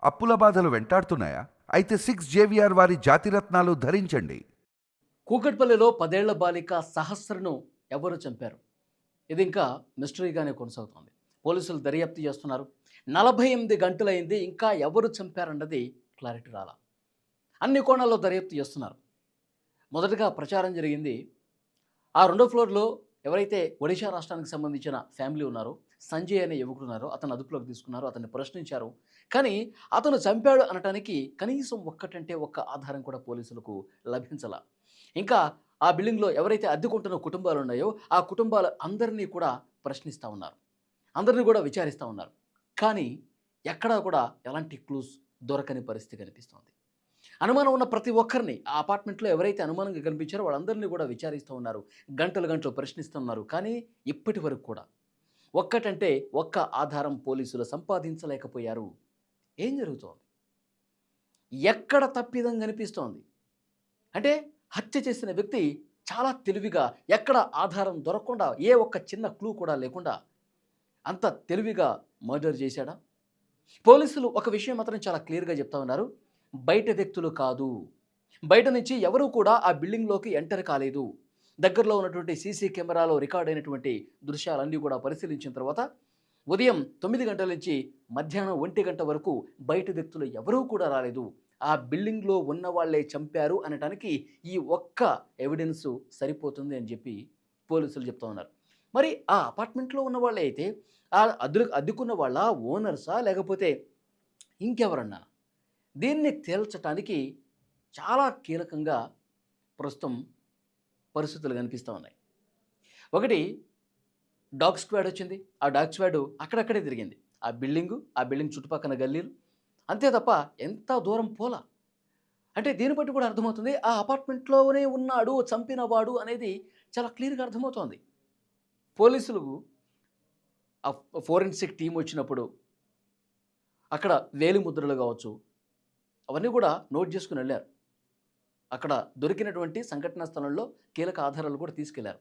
అప్పుల బాధలు వెంటాడుతున్నాయా? అయితే 6 JVR వారి జాతిరత్నాలు ధరించండి. కూకట్పల్లిలో 10 ఏళ్ల బాలిక సహస్రను ఎవరు చంపారు? ఇది ఇంకా మిస్టరీగానే కొనసాగుతోంది. పోలీసులు దర్యాప్తు చేస్తున్నారు. 48 గంటలైంది, ఇంకా ఎవరు చంపారన్నది క్లారిటీ రాలా. అన్ని కోణాల్లో దర్యాప్తు చేస్తున్నారు. మొదటగా ప్రచారం జరిగింది. ఆ రెండో ఫ్లోర్‌లో ఎవరైతే ఒడిషా రాష్ట్రానికి సంబంధించిన ఫ్యామిలీ ఉన్నారో, సంజయ్ అనే యువకుడు ఉన్నారో, అతన్ని అదుపులోకి తీసుకున్నారు. అతన్ని ప్రశ్నించారు. కానీ అతను చంపాడు అనటానికి కనీసం ఒక్కటంటే ఒక్క ఆధారం కూడా పోలీసులకు లభించలా. ఇంకా ఆ బిల్డింగ్‌లో ఎవరైతే అద్దెకుంటున్న కుటుంబాలు ఉన్నాయో, ఆ కుటుంబాల అందరినీ కూడా ప్రశ్నిస్తా ఉన్నారు. అందరిని కూడా విచారిస్తా ఉన్నారు. కానీ ఎక్కడా కూడా ఎలాంటి క్లూస్ దొరకని పరిస్థితి కనిపిస్తోంది. అనుమానం ఉన్న ప్రతి ఒక్కరిని ఆ అపార్ట్మెంట్‌లో ఎవరైతే అనుమానంగా కనిపించారో వాళ్ళందరినీ కూడా విచారిస్తూ ఉన్నారు. గంటలు గంటలు ప్రశ్నిస్తున్నారు. కానీ ఇప్పటి వరకు కూడా ఒక్కటంటే ఒక్క ఆధారం పోలీసులు సంపాదించలేకపోయారు. ఏం జరుగుతోంది? ఎక్కడ తప్పిదం కనిపిస్తోంది? అంటే హత్య చేసిన వ్యక్తి చాలా తెలివిగా ఎక్కడ ఆధారం దొరకకుండా ఏ ఒక్క చిన్న క్లూ కూడా లేకుండా అంత తెలివిగా మర్డర్ చేశాడా? పోలీసులు ఒక విషయం మాత్రం చాలా క్లియర్‌గా చెప్తా ఉన్నారు. బయట వ్యక్తులు కాదు. బయట నుంచి ఎవరు కూడా ఆ బిల్డింగ్‌లోకి ఎంటర్ కాలేదు. దగ్గరలో ఉన్నటువంటి సీసీ కెమెరాలో రికార్డ్ అయినటువంటి దృశ్యాలన్నీ కూడా పరిశీలించిన తర్వాత ఉదయం 9 గంటల నుంచి మధ్యాహ్నం 1 గంట వరకు బయట వ్యక్తులు ఎవరూ కూడా రాలేదు. ఆ బిల్డింగ్‌లో ఉన్న వాళ్ళే చంపారు అనటానికి ఈ ఒక్క ఎవిడెన్సు సరిపోతుంది అని చెప్పి పోలీసులు చెప్తా ఉన్నారు. మరి ఆ అపార్ట్మెంట్‌లో ఉన్న వాళ్ళే అయితే ఆ అద్దెకున్న వాళ్ళా? ఓనర్సా? లేకపోతే ఇంకెవరన్నా? దీన్ని తేల్చటానికి చాలా కీలకంగా ప్రస్తుతం పరిస్థితులు కనిపిస్తూ ఉన్నాయి. ఒకటి, డాగ్ స్క్వాడ్ వచ్చింది. ఆ డాగ్ స్క్వాడ్ అక్కడక్కడే తిరిగింది. ఆ బిల్డింగ్ చుట్టుపక్కల గల్లీలు. అంతే తప్ప ఎంత దూరం పోలా. అంటే దీన్ని బట్టి కూడా అర్థమవుతుంది ఆ అపార్ట్మెంట్‌లోనే ఉన్నాడు చంపినవాడు అనేది చాలా క్లియర్‌గా అర్థమవుతోంది. పోలీసులు ఆ ఫోరెన్సిక్ టీమ్ వచ్చినప్పుడు అక్కడ వేలిముద్రలు కావచ్చు, అవన్నీ కూడా నోట్ చేసుకొని వెళ్లారు. అక్కడ దొరికినటువంటి సంఘటనా స్థలంలో కీలక ఆధారాలు కూడా తీసుకెళ్లారు.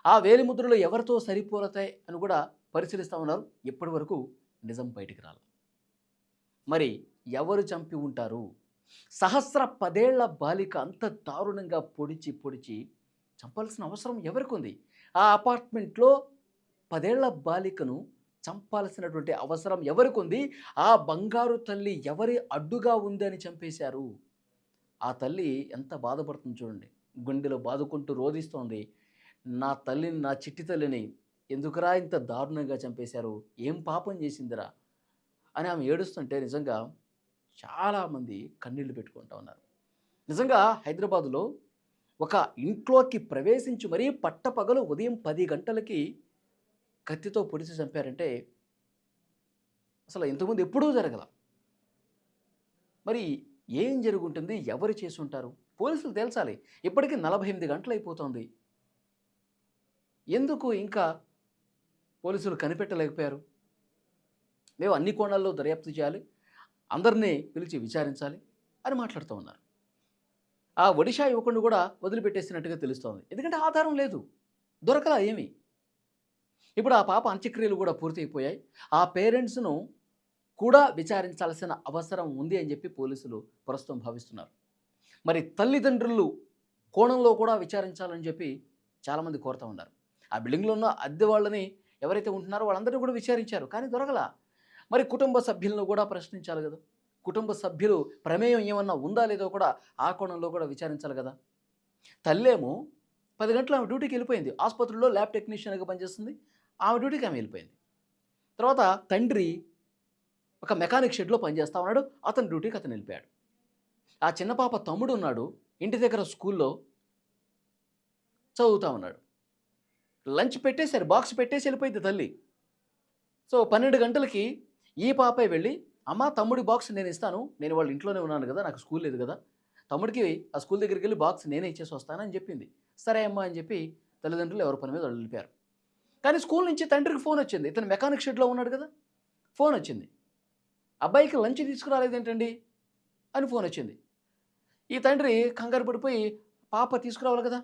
ఆ వేలిముద్రలు ఎవరితో సరిపోలతాయి అని కూడా పరిశీలిస్తా ఉన్నారు. ఇప్పటి వరకు నిజం బయటికి రాల. మరి ఎవరు చంపి ఉంటారు? సహస్ర 10 ఏళ్ల బాలిక అంత దారుణంగా పొడిచి పొడిచి చంపాల్సిన అవసరం ఎవరికుంది? ఆ అపార్ట్మెంట్‌లో 10 ఏళ్ల బాలికను చంపాల్సినటువంటి అవసరం ఎవరికుంది? ఆ బంగారు తల్లి ఎవరి అడ్డుగా ఉందని చంపేశారు? ఆ తల్లి ఎంత బాధపడుతుందో చూడండి. గుండెలో బాదుకుంటూ రోదిస్తోంది. నా తల్లిని, నా చిట్టి తల్లిని ఎందుకురా ఇంత దారుణంగా చంపేశారు? ఏం పాపం చేసిందిరా? అని ఆమె ఏడుస్తుంటే నిజంగా చాలామంది కన్నీళ్లు పెట్టుకుంటా ఉన్నారు. నిజంగా హైదరాబాదులో ఒక ఇంట్లోకి ప్రవేశించి మరీ పట్టపగలు ఉదయం 10 గంటలకి కత్తితో పొడిచి చంపారంటే అసలు ఇంతకుముందు ఎప్పుడూ జరగల. మరి ఏం జరుగుంటుంది? ఎవరు చేసుంటారు? పోలీసులు తేల్చాలి. ఇప్పటికి 48 గంటలయిపోతోంది. ఎందుకు ఇంకా పోలీసులు కనిపెట్టలేకపోయారు? మేము అన్ని కోణాల్లో దర్యాప్తు చేయాలి. అందరినీ పిలిచి విచారించాలి అని మాట్లాడుతూ ఉన్నారు. ఆ ఒడిషా యువకుడిని కూడా వదిలిపెట్టేసినట్టుగా తెలుస్తోంది. ఎందుకంటే ఆధారం లేదు. దొరకలా ఏమి. ఇప్పుడు ఆ పాప అంత్యక్రియలు కూడా పూర్తయిపోయాయి. ఆ పేరెంట్స్‌ను కూడా విచారించాల్సిన అవసరం ఉంది అని చెప్పి పోలీసులు ప్రస్తుతం భావిస్తున్నారు. మరి తల్లిదండ్రులు కోణంలో కూడా విచారించాలని చెప్పి చాలామంది కోరుతా ఉన్నారు. ఆ బిల్డింగ్‌లో ఉన్న అద్దె వాళ్ళని ఎవరైతే ఉంటున్నారో వాళ్ళందరినీ కూడా విచారించారు. కానీ దొరకలా. మరి కుటుంబ సభ్యులను కూడా ప్రశ్నించాలి గదా! కుటుంబ సభ్యులు ప్రమేయం ఏమన్నా ఉందా లేదో కూడా ఆ కోణంలో కూడా విచారించాలి గదా! తల్లేమో 10 గంటలు ఆమె డ్యూటీకెళ్ళిపోయింది. ఆసుపత్రిలో ల్యాబ్ టెక్నీషియన్‌గా పనిచేస్తుంది. ఆమె డ్యూటీకి ఆమె వెళ్ళిపోయింది. తర్వాత తండ్రి ఒక మెకానిక్ షెడ్‌లో పనిచేస్తా ఉన్నాడు. అతని డ్యూటీకి అతను వెళ్ళిపోయాడు. ఆ చిన్న పాప తమ్ముడున్నాడు. ఇంటి దగ్గర స్కూల్‌లో చదువుతా ఉన్నాడు. లంచ్ పెట్టేసారు. బాక్స్ పెట్టేసి వెళ్ళిపోయింది తల్లి. సో 12 గంటలకి ఈ పాపే వెళ్ళి, "అమ్మ తమ్ముడి బాక్స్ నేనిస్తాను. నేను వాళ్ళ ఇంట్లోనే ఉన్నాను గదా! నాకు స్కూల్ లేదు గదా! తమ్ముడికి ఆ స్కూల్ దగ్గరికెళ్ళి బాక్స్ నేనే ఇచ్చేసి వస్తాను" అని చెప్పింది. సరే అమ్మా అని చెప్పి తల్లిదండ్రులు ఎవరి పని మీద వాళ్ళు వెళ్ళిపోయారు. కానీ స్కూల్ నుంచి తండ్రికి ఫోనొచ్చింది. ఇతను మెకానిక్ షెడ్‌లో ఉన్నాడు గదా! ఫోనొచ్చింది. "అబ్బాయికి లంచ్ తీసుకురాలేదేంటండి?" అని ఫోనొచ్చింది. ఈ తండ్రి కంగారు పడిపోయి, "పాప తీసుకురావాలి గదా!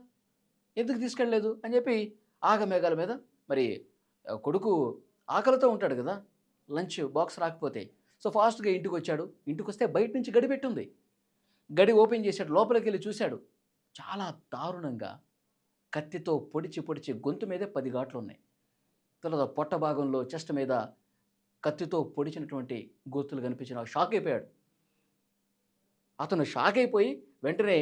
ఎందుకు తీసుకెళ్ళలేదు?" అని చెప్పి ఆగమేఘాల మీద మరి కొడుకు ఆకలితో ఉంటాడు గదా! లంచ్ బాక్స్ రాకపోతే. సో ఫాస్ట్గా ఇంటికి వచ్చాడు. ఇంటికి వస్తే బయట నుంచి గడి పెట్టుంది. గడి ఓపెన్ చేశాడు. లోపలికి వెళ్ళి చూశాడు. చాలా దారుణంగా కత్తితో పొడిచి పొడిచి గొంతు మీదే 10 ఘాట్లు ఉన్నాయి. తర్వాత పొట్ట భాగంలో చెస్ట్ మీద కత్తితో పొడిచినటువంటి గుర్తులు కనిపించిన షాక్ అయిపోయాడు. అతను షాక్ అయిపోయి వెంటనే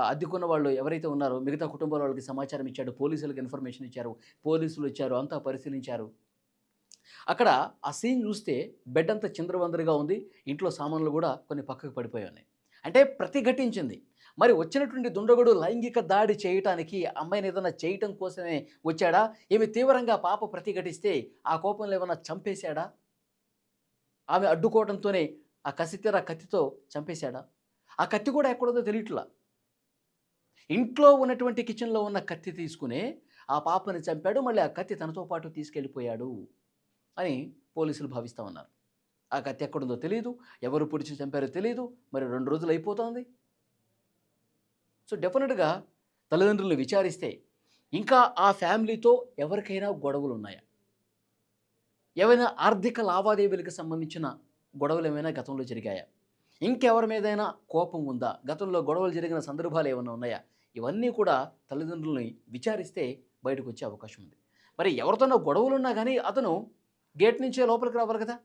అద్దెకున్న వాళ్ళు ఎవరైతే ఉన్నారో మిగతా కుటుంబాల వాళ్ళకి సమాచారం ఇచ్చాడు. పోలీసులకు ఇన్ఫర్మేషన్ ఇచ్చారు. పోలీసులు వచ్చారు. అంతా పరిశీలించారు. అక్కడ ఆ సీన్ చూస్తే బెడ్ అంతా చిందరవందరగా ఉంది. ఇంట్లో సామాన్లు కూడా కొన్ని పక్కకు పడిపోయి ఉన్నాయి. అంటే ప్రతిఘటించింది. మరి వచ్చినటువంటి దుండగుడు లైంగిక దాడి చేయటానికి అమ్మాయిని ఏదైనా చేయటం కోసమే వచ్చాడా? ఈమె తీవ్రంగా పాప ప్రతిఘటిస్తే ఆ కోపంలో ఏమన్నా చంపేశాడా? ఆమె అడ్డుకోవడంతోనే ఆ కసితీర కత్తితో చంపేశాడా? ఆ కత్తి కూడా ఎక్కడుందో తెలియట్లా. ఇంట్లో ఉన్నటువంటి కిచెన్లో ఉన్న కత్తి తీసుకునే ఆ పాపని చంపాడు. మళ్ళీ ఆ కత్తి తనతో పాటు తీసుకెళ్ళిపోయాడు అని పోలీసులు భావిస్తూ ఉన్నారు. ఆ కత్తి ఎక్కడుందో తెలియదు. ఎవరు పొడిచి చంపారో తెలియదు. మరి 2 రోజులు అయిపోతుంది. సో డెఫినెట్గా తల్లిదండ్రులను విచారిస్తే ఇంకా ఆ ఫ్యామిలీతో ఎవరికైనా గొడవలు ఉన్నాయా? ఏవైనా ఆర్థిక లావాదేవీలకు సంబంధించిన గొడవలు ఏమైనా గతంలో జరిగాయా? ఇంకెవరి మీదైనా కోపం ఉందా? గతంలో గొడవలు జరిగిన సందర్భాలు ఏమైనా ఉన్నాయా? ఇవన్నీ కూడా తల్లిదండ్రులని విచారిస్తే బయటకు వచ్చే అవకాశం ఉంది. మరి ఎవరితోనో గొడవలున్నా కానీ అతను గేట్ నుంచే లోపలికి రావాలి కదా!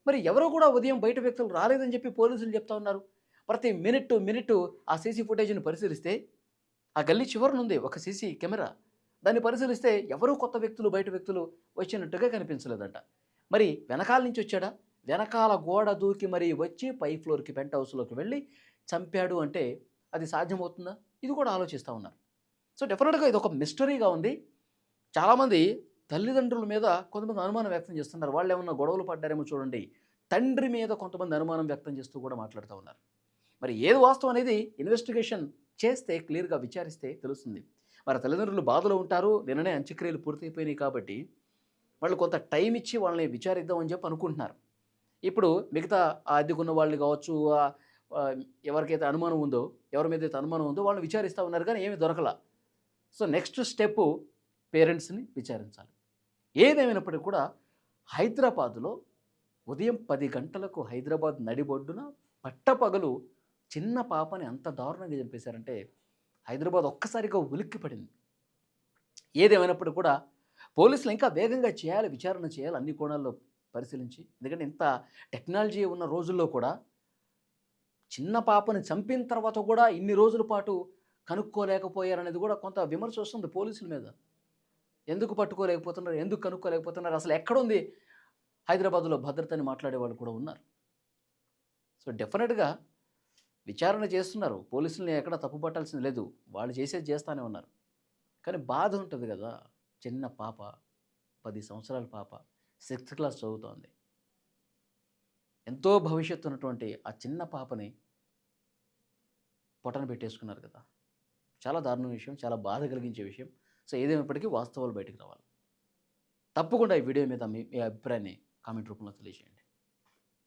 మరి ఎవరో కూడా ఉదయం బయట వ్యక్తులు రాలేదని చెప్పి పోలీసులు చెప్తా ఉన్నారు. ప్రతి మినిట్ ఆ సీసీ ఫుటేజ్‌ని పరిశీలిస్తే ఆ గల్లీ చివరనుంది ఒక సీసీ కెమెరా. దాన్ని పరిశీలిస్తే ఎవరూ కొత్త వ్యక్తులు, బయట వ్యక్తులు వచ్చినట్టుగా కనిపించలేదంట. మరి వెనకాల నుంచి వచ్చాడా? వెనకాల గోడ దూకి మరీ వచ్చి పై ఫ్లోర్‌కి పెంట్ హౌస్‌లోకి వెళ్ళి చంపాడు అంటే అది సాధ్యమవుతుందా? ఇది కూడా ఆలోచిస్తూ ఉన్నారు. సో డెఫినిట్‌గా ఇది ఒక మిస్టరీగా ఉంది. చాలామంది తల్లిదండ్రుల మీద కొంతమంది అనుమానం వ్యక్తం చేస్తున్నారు. వాళ్ళేమన్నా గొడవలు పడ్డారేమో చూడండి. తండ్రి మీద కొంతమంది అనుమానం వ్యక్తం చేస్తూ కూడా మాట్లాడుతూ ఉన్నారు. మరి ఏది వాస్తవం అనేది ఇన్వెస్టిగేషన్ చేస్తే క్లియర్‌గా విచారిస్తే తెలుస్తుంది. మరి తల్లిదండ్రులు బాధలో ఉంటారు. నిన్ననే అంత్యక్రియలు పూర్తయిపోయినాయి కాబట్టి వాళ్ళు కొంత టైం ఇచ్చి వాళ్ళని విచారిద్దాం అని చెప్పి అనుకుంటున్నారు. ఇప్పుడు మిగతా ఆ అద్దెకున్న వాళ్ళని కావచ్చు, ఎవరికైతే అనుమానం ఉందో, ఎవరి మీదైతే అనుమానం ఉందో వాళ్ళని విచారిస్తూ ఉన్నారు కానీ ఏమీ దొరకలా. సో నెక్స్ట్ స్టెప్ పేరెంట్స్‌ని విచారించాలి. ఏదేమైనప్పటికీ కూడా హైదరాబాద్‌లో ఉదయం 10 గంటలకు హైదరాబాద్ నడిబొడ్డున పట్టపగలు చిన్న పాపని అంత దారుణంగా చంపేశారంటే హైదరాబాద్ ఒక్కసారిగా ఉలిక్కిపడింది. ఏదేమైనప్పటికీ కూడా పోలీసులు ఇంకా వేగంగా చేయాలి, విచారణ చేయాలి అన్ని కోణాల్లో పరిశీలించి. ఎందుకంటే ఇంత టెక్నాలజీ ఉన్న రోజుల్లో కూడా చిన్న పాపని చంపిన తర్వాత కూడా ఇన్ని రోజుల పాటు కనుక్కోలేకపోయారనేది కూడా కొంత విమర్శ వస్తుంది పోలీసుల మీద. ఎందుకు పట్టుకోలేకపోతున్నారు? ఎందుకు కనుక్కోలేకపోతున్నారు? అసలు ఎక్కడుంది హైదరాబాద్‌లో భద్రత అని మాట్లాడేవాళ్ళు కూడా ఉన్నారు. సో డెఫినెట్‌గా విచారణ చేస్తున్నారు. పోలీసుల్ని ఎక్కడ తప్పు పట్టాల్సింది లేదు. వాళ్ళు చేసేది చేస్తానే ఉన్నారు. కానీ బాధ ఉంటుంది కదా! చిన్న పాప, 10 సంవత్సరాల పాప 6థ్ క్లాస్ చదువుతోంది. ఎంతో భవిష్యత్తు ఉన్నటువంటి ఆ చిన్న పాపని పొట్టన పెట్టేసుకున్నారు కదా! చాలా దారుణమైన విషయం. చాలా బాధ కలిగించే విషయం. సో ఏదేమైనప్పటికీ వాస్తవాలు బయటకు రావాలి. తప్పకుండా ఈ వీడియో మీద మీ అభిప్రాయాన్ని కామెంట్ రూపంలో తెలియజేయండి.